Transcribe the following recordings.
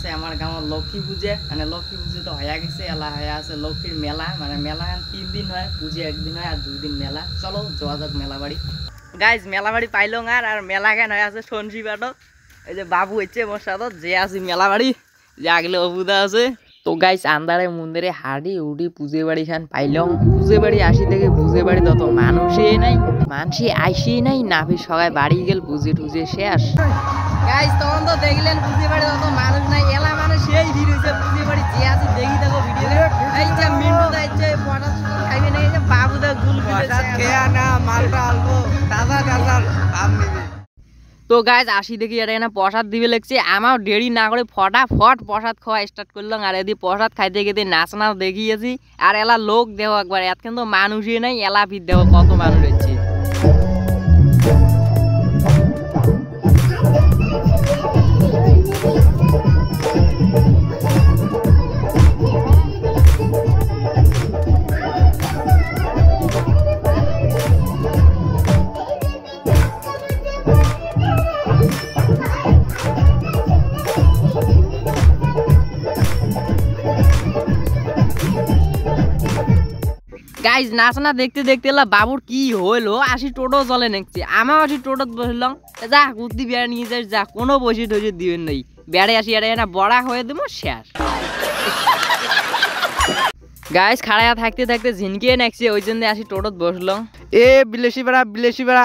আছে আমার গাঁৱৰ লক্ষ্মী পূজা মানে লক্ষ্মী পূজা তো হয়ে গেছে এলা হয়ে আছে লক্ষ্মীর মেলা মানে মেলা 3 দিন হয় পূজা একদিন হয় আর 2 দিন মেলা চলো যাওয়া যাক মেলা বাড়ি গাইজ মেলা বাড়ি পাইলং আর মেলা কেন হয়ে আছে সঞ্জী বাটক এই যে বাবু হচ্ছে মোর সাথে যে আছে মেলা বাড়ি যে আগলে অবুদা আছে তো গাইজ আন্দারে মন্দিরে হাড়ি উড়ি পুজো বাড়ি খান পাইলং পুজো বাড়ি আসি থেকে পুজো বাড়ি তত মানুষই নাই মানসি আইসি নাই নাভি সবাই বাড়ি গেল পুজো টুজে শেষ গাইজ তখন তো দেখলেন পুজো বাড়ি তত মানুষ নাই এলা মানুষ সেই ভিড় হয়েছে পুজো বাড়ি যে আছে দেখি দেখো ভিডিও এই যে মিন্টু যাচ্ছে পটাশ খাইবে না এই যে বাবু দা গুল খেয়া না মালটা অল্প দাদা দাদা আম নিবি তো গাইজ আসি দেখি এটা না প্রসাদ দিবে লাগছে আমার দেরি না করে ফটাফট প্রসাদ খাওয়া স্টার্ট করলাম আর এদি প্রসাদ খাইতে খেতে নাচ নাচ দেখিয়েছি আর এলা লোক দেহ একবার এত কিন্তু মানুষই নাই এলা ভিড় দেহ কত মানুষ হচ্ছে গাইজ নাচ না দেখতে দেখতে বাবুর কি হইলো আসি টোটো চলে নেছি আমার আসি টোটো বসলাম যা কুর্তি বেড়া নিয়ে যাস যা কোনো বসে টসে দিবেন নাই বেড়ে আসি এটা না বড়া হয়ে দেবো শেষ গাইজ খাড়াইয়া থাকতে থাকতে ঝিনকিয়ে নেছি ওই জন্য আসি টোটো বসলাম এ বিলেসি বেড়া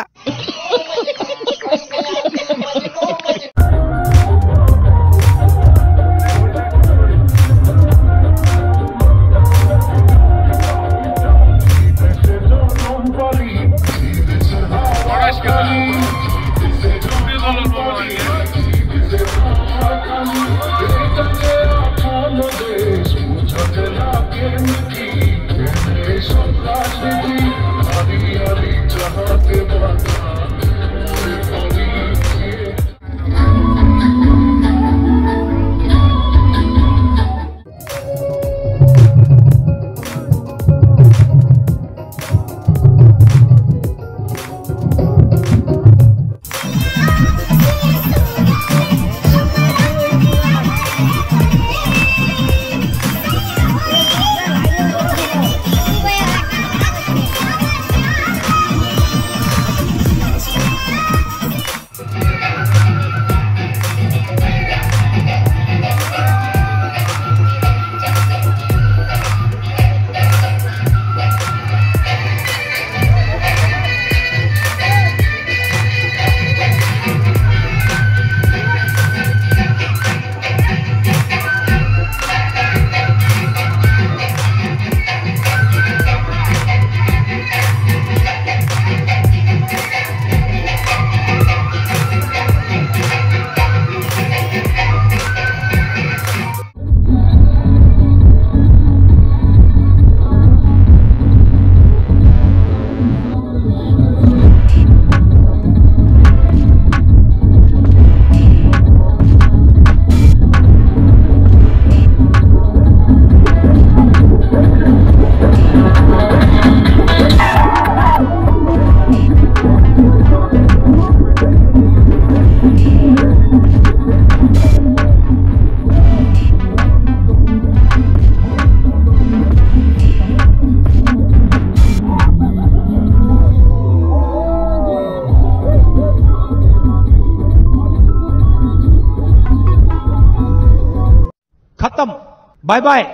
खत्म बाय बाय।